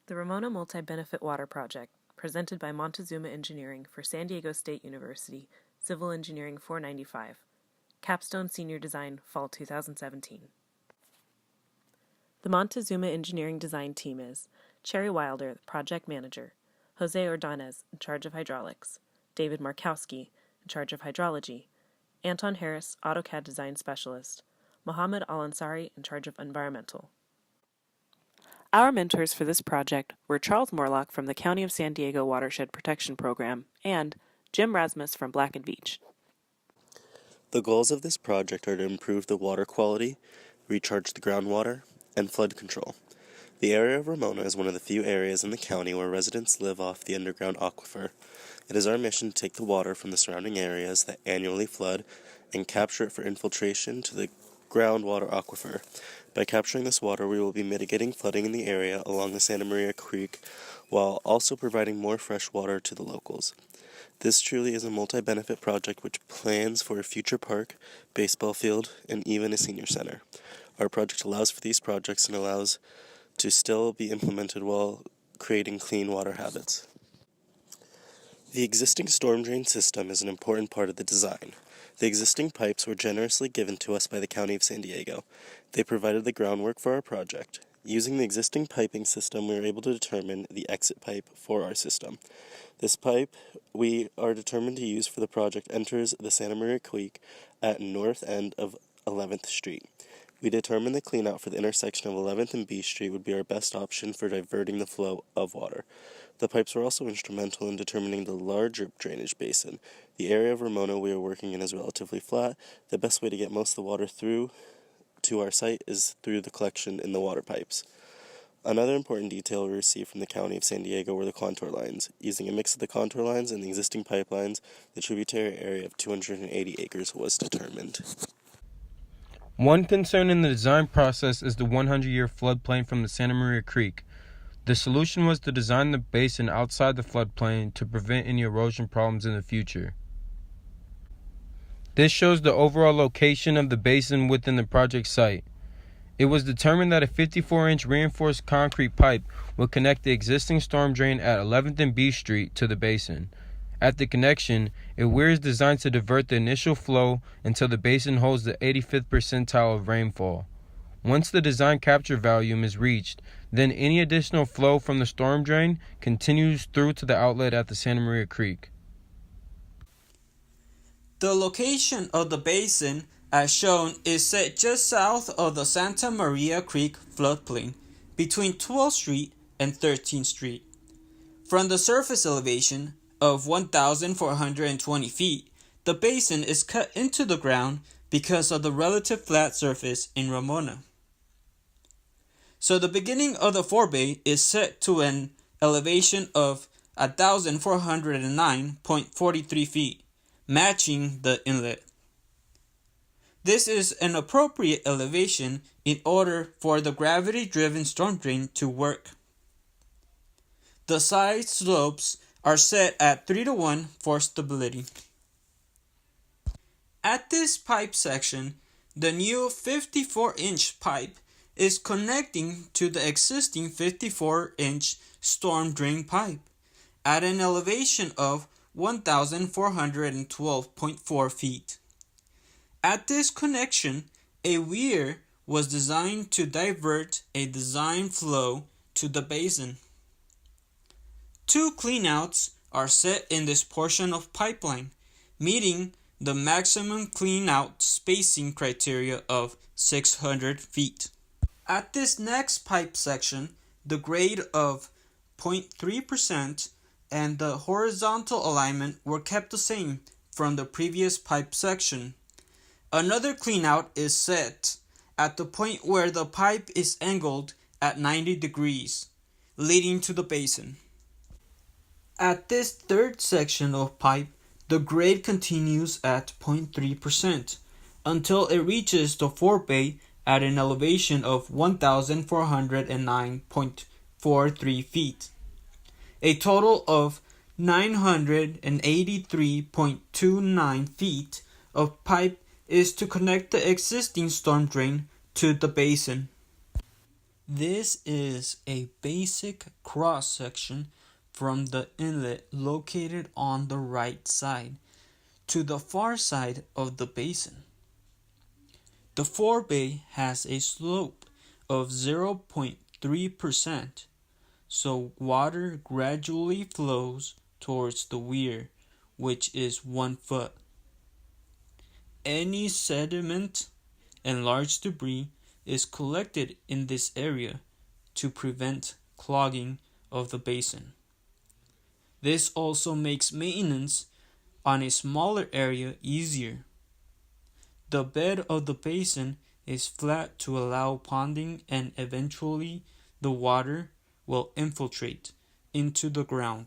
The Ramona Multi-Benefit Water Project, presented by Montezuma Engineering for San Diego State University, Civil Engineering 495. Capstone Senior Design, Fall 2017. The Montezuma Engineering Design team is Cherry Wilder, the Project Manager, Jose Ordonez, in charge of Hydraulics, David Markowski, in charge of Hydrology, Anton Harris, AutoCAD Design Specialist, Mohammed Al-Ansari, in charge of Environmental. Our mentors for this project were Charles Morlock from the County of San Diego Watershed Protection Program and Jim Rasmus from Black & Veatch. The goals of this project are to improve the water quality, recharge the groundwater, and flood control. The area of Ramona is one of the few areas in the county where residents live off the underground aquifer. It is our mission to take the water from the surrounding areas that annually flood and capture it for infiltration to the groundwater aquifer. By capturing this water, we will be mitigating flooding in the area along the Santa Maria Creek while also providing more fresh water to the locals. This truly is a multi-benefit project which plans for a future park, baseball field, and even a senior center. Our project allows for these projects and allows to still be implemented while creating clean water habits. The existing storm drain system is an important part of the design. The existing pipes were generously given to us by the County of San Diego. They provided the groundwork for our project. Using the existing piping system, we were able to determine the exit pipe for our system. This pipe we are determined to use for the project enters the Santa Maria Creek at north end of 11th Street. We determined the cleanout for the intersection of 11th and B Street would be our best option for diverting the flow of water. The pipes were also instrumental in determining the larger drainage basin. The area of Ramona we are working in is relatively flat. The best way to get most of the water through to our site is through the collection in the water pipes. Another important detail we received from the County of San Diego were the contour lines. Using a mix of the contour lines and the existing pipelines, the tributary area of 280 acres was determined. One concern in the design process is the 100-year floodplain from the Santa Maria Creek. The solution was to design the basin outside the floodplain to prevent any erosion problems in the future. This shows the overall location of the basin within the project site. It was determined that a 54-inch reinforced concrete pipe would connect the existing storm drain at 11th and B Street to the basin. At the connection, a weir is designed to divert the initial flow until the basin holds the 85th percentile of rainfall. Once the design capture volume is reached, then any additional flow from the storm drain continues through to the outlet at the Santa Maria Creek. The location of the basin, as shown, is set just south of the Santa Maria Creek floodplain, between 12th Street and 13th Street. From the surface elevation of 1,420 feet, the basin is cut into the ground because of the relative flat surface in Ramona. So the beginning of the forebay is set to an elevation of 1,409.43 feet, matching the inlet. This is an appropriate elevation in order for the gravity-driven storm drain to work. The side slopes are set at 3:1 for stability. At this pipe section, the new 54-inch pipe is connecting to the existing 54-inch storm drain pipe at an elevation of 1,412.4 feet. At this connection, a weir was designed to divert a design flow to the basin. 2 cleanouts are set in this portion of pipeline, meeting the maximum cleanout spacing criteria of 600 feet. At this next pipe section, the grade of 0.3% and the horizontal alignment were kept the same from the previous pipe section. Another cleanout is set at the point where the pipe is angled at 90 degrees, leading to the basin. At this third section of pipe, the grade continues at 0.3% until it reaches the forebay at an elevation of 1,409.43 feet. A total of 983.29 feet of pipe is to connect the existing storm drain to the basin. This is a basic cross-section from the inlet located on the right side to the far side of the basin. The forebay has a slope of 0.3%, so water gradually flows towards the weir, which is 1 foot. Any sediment and large debris is collected in this area to prevent clogging of the basin. This also makes maintenance on a smaller area easier. The bed of the basin is flat to allow ponding, and eventually the water will infiltrate into the ground.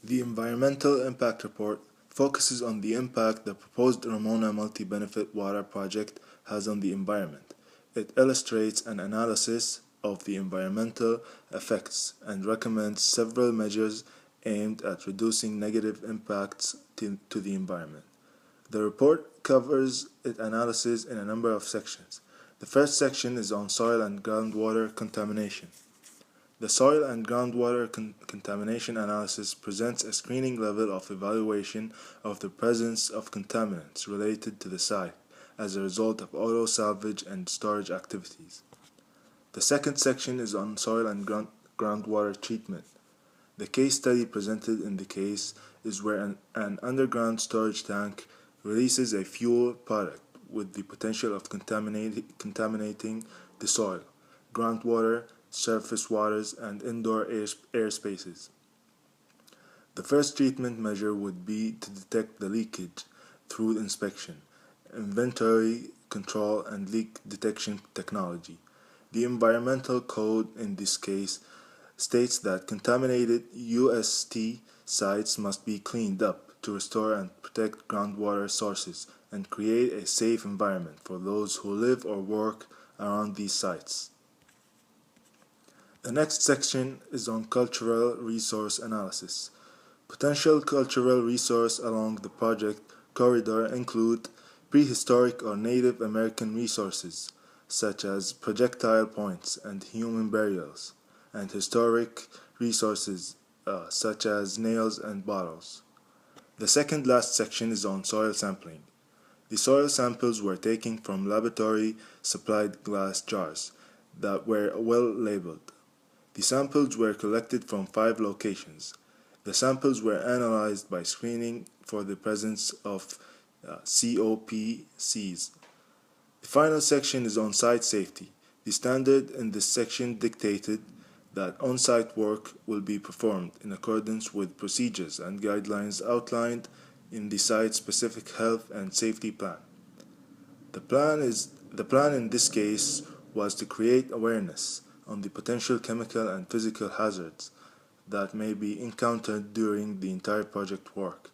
The Environmental Impact Report focuses on the impact the proposed Ramona Multi-Benefit Water Project has on the environment. It illustrates an analysis of the environmental effects and recommends several measures aimed at reducing negative impacts to the environment. The report covers its analysis in a number of sections. The first section is on soil and groundwater contamination. The soil and groundwater contamination analysis presents a screening level of evaluation of the presence of contaminants related to the site as a result of auto salvage and storage activities. The second section is on soil and groundwater treatment. The case study presented in the case is where an underground storage tank releases a fuel product with the potential of contaminating the soil, groundwater, surface waters, and indoor air spaces. The first treatment measure would be to detect the leakage through inspection, inventory control, and leak detection technology. The environmental code in this case states that contaminated UST sites must be cleaned up to restore and protect groundwater sources and create a safe environment for those who live or work around these sites. The next section is on cultural resource analysis. Potential cultural resources along the project corridor include prehistoric or Native American resources, such as projectile points and human burials, and historic resources, such as nails and bottles. The second last section is on soil sampling. The soil samples were taken from laboratory-supplied glass jars that were well labeled. The samples were collected from 5 locations. The samples were analyzed by screening for the presence of COPCs. The final section is on site safety. The standard in this section dictated that on-site work will be performed in accordance with procedures and guidelines outlined in the site-specific health and safety plan. The plan in this case was to create awareness on the potential chemical and physical hazards that may be encountered during the entire project work.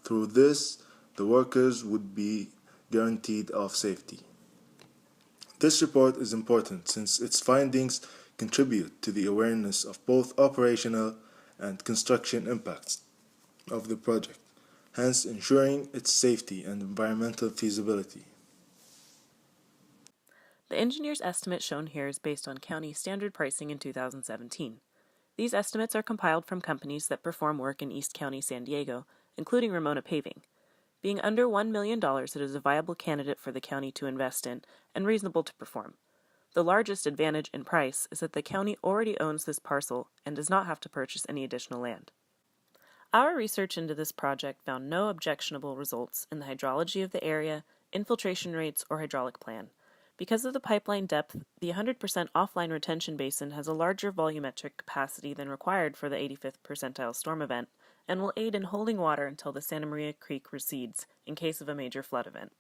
Through this, the workers would be guaranteed of safety. This report is important since its findings contribute to the awareness of both operational and construction impacts of the project, hence ensuring its safety and environmental feasibility. The engineer's estimate shown here is based on county standard pricing in 2017. These estimates are compiled from companies that perform work in East County, San Diego, including Ramona Paving. Being under $1 million, it is a viable candidate for the county to invest in and reasonable to perform. The largest advantage in price is that the county already owns this parcel and does not have to purchase any additional land. Our research into this project found no objectionable results in the hydrology of the area, infiltration rates, or hydraulic plan. Because of the pipeline depth, the 100% offline retention basin has a larger volumetric capacity than required for the 85th percentile storm event, and will aid in holding water until the Santa Maria Creek recedes in case of a major flood event.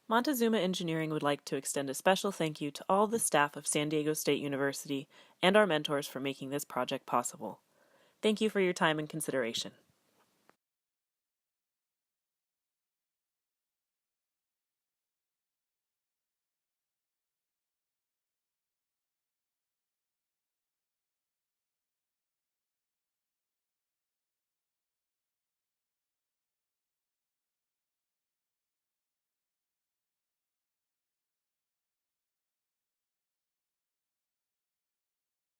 Montezuma Engineering would like to extend a special thank you to all the staff of San Diego State University and our mentors for making this project possible. Thank you for your time and consideration.